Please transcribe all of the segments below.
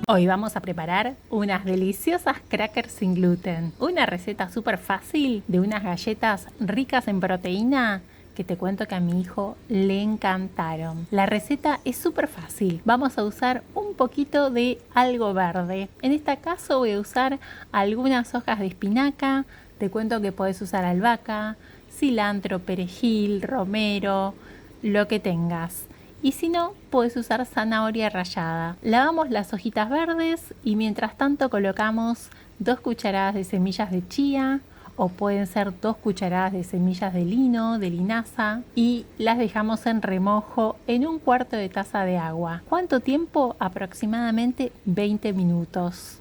Hoy vamos a preparar unas deliciosas crackers sin gluten. Una receta súper fácil de unas galletas ricas en proteína que te cuento que a mi hijo le encantaron. La receta es súper fácil. Vamos a usar un poquito de algo verde. En este caso voy a usar algunas hojas de espinaca. Te cuento que podés usar albahaca, cilantro, perejil, romero, lo que tengas. Y si no, puedes usar zanahoria rallada. Lavamos las hojitas verdes y mientras tanto colocamos 2 cucharadas de semillas de chía o pueden ser 2 cucharadas de semillas de lino, de linaza, y las dejamos en remojo en 1/4 de taza de agua. ¿Cuánto tiempo? Aproximadamente 20 minutos.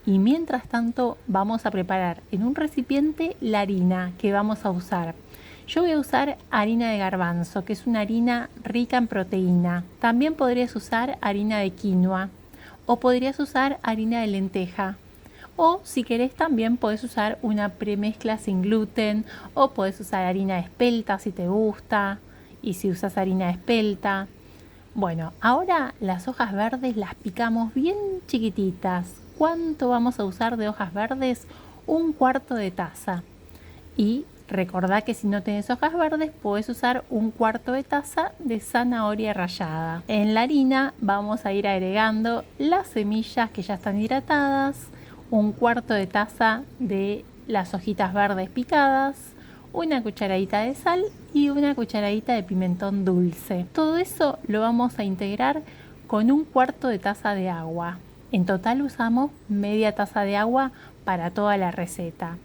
Y mientras tanto vamos a preparar en un recipiente la harina que vamos a usar. Yo voy a usar harina de garbanzo, que es una harina rica en proteína. También podrías usar harina de quinoa o podrías usar harina de lenteja. O si querés también podés usar una premezcla sin gluten o podés usar harina de espelta si te gusta y si usas harina de espelta. Bueno, ahora las hojas verdes las picamos bien chiquititas. ¿Cuánto vamos a usar de hojas verdes? 1/4 de taza. Y recordá que si no tenés hojas verdes, podés usar 1/4 de taza de zanahoria rallada. En la harina vamos a ir agregando las semillas que ya están hidratadas, 1/4 de taza de las hojitas verdes picadas, una cucharadita de sal y una cucharadita de pimentón dulce. Todo eso lo vamos a integrar con 1/4 de taza de agua. En total usamos media taza de agua para toda la receta.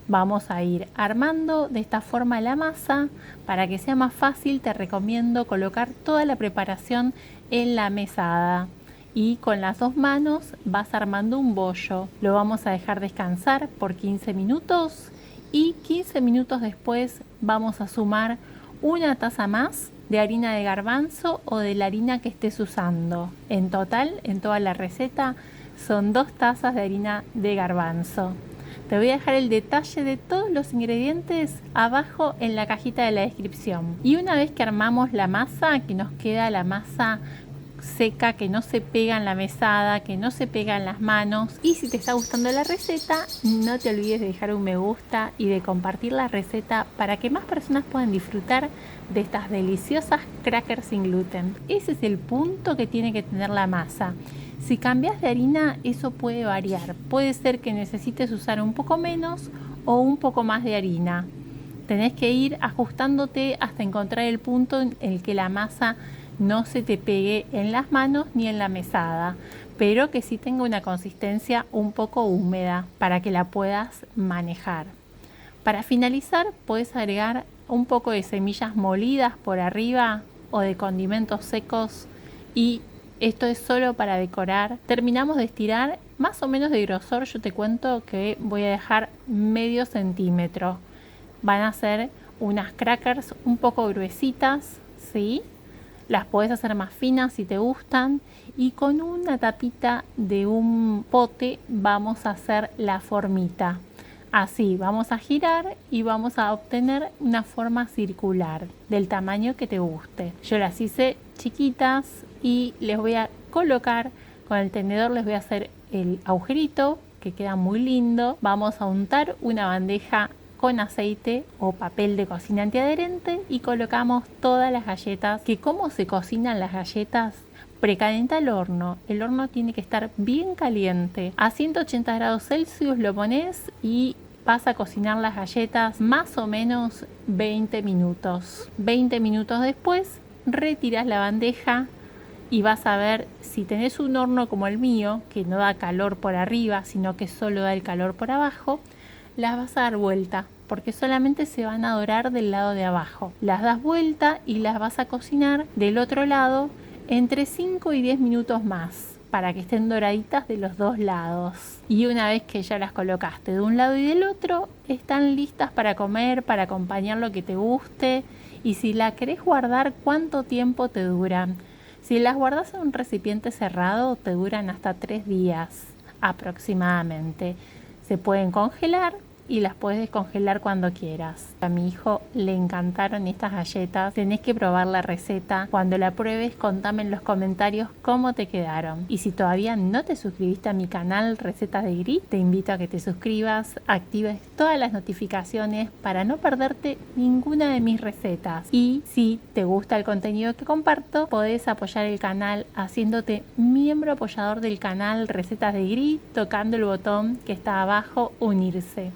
Vamos a ir armando de esta forma la masa. Para que sea más fácil te recomiendo colocar toda la preparación en la mesada y con las 2 manos vas armando un bollo. Lo vamos a dejar descansar por 15 minutos y 15 minutos después vamos a sumar una taza más de harina de garbanzo o de la harina que estés usando. En total, en toda la receta, son 2 tazas de harina de garbanzo. Te voy a dejar el detalle de todos los ingredientes abajo en la cajita de la descripción. Y una vez que armamos la masa, que nos queda la masa seca, que no se pega en la mesada, que no se pega en las manos. Y si te está gustando la receta, no te olvides de dejar un me gusta y de compartir la receta para que más personas puedan disfrutar de estas deliciosas crackers sin gluten. Ese es el punto que tiene que tener la masa. Si cambias de harina, eso puede variar. Puede ser que necesites usar un poco menos o un poco más de harina. Tenés que ir ajustándote hasta encontrar el punto en el que la masa no se te pegue en las manos ni en la mesada, pero que sí tenga una consistencia un poco húmeda para que la puedas manejar. Para finalizar, puedes agregar un poco de semillas molidas por arriba o de condimentos secos y esto es solo para decorar. Terminamos de estirar más o menos de grosor. Yo te cuento que voy a dejar medio centímetro. Van a ser unas crackers un poco gruesitas, ¿sí? Las podés hacer más finas si te gustan. Y con una tapita de un pote vamos a hacer la formita. Así vamos a girar y vamos a obtener una forma circular del tamaño que te guste. Yo las hice chiquitas y les voy a colocar con el tenedor, les voy a hacer el agujerito que queda muy lindo. Vamos a untar una bandeja con aceite o papel de cocina antiadherente y colocamos todas las galletas. Que cómo se cocinan las galletas: precalienta el horno tiene que estar bien caliente. A 180 grados Celsius lo pones y vas a cocinar las galletas más o menos 20 minutos. 20 minutos después retiras la bandeja y vas a ver, si tenés un horno como el mío, que no da calor por arriba, sino que solo da el calor por abajo, las vas a dar vuelta, porque solamente se van a dorar del lado de abajo. Las das vuelta y las vas a cocinar del otro lado entre 5 y 10 minutos más, para que estén doraditas de los 2 lados. Y una vez que ya las colocaste de un lado y del otro, están listas para comer, para acompañar lo que te guste. Y si la querés guardar, ¿cuánto tiempo te duran? Si las guardas en un recipiente cerrado, te duran hasta 3 días aproximadamente. Se pueden congelar y las puedes descongelar cuando quieras. A mi hijo le encantaron estas galletas. Tenés que probar la receta. Cuando la pruebes, contame en los comentarios cómo te quedaron. Y si todavía no te suscribiste a mi canal Recetas de Gris, te invito a que te suscribas, actives todas las notificaciones para no perderte ninguna de mis recetas. Y si te gusta el contenido que comparto, podés apoyar el canal haciéndote miembro apoyador del canal Recetas de Gris, tocando el botón que está abajo, unirse.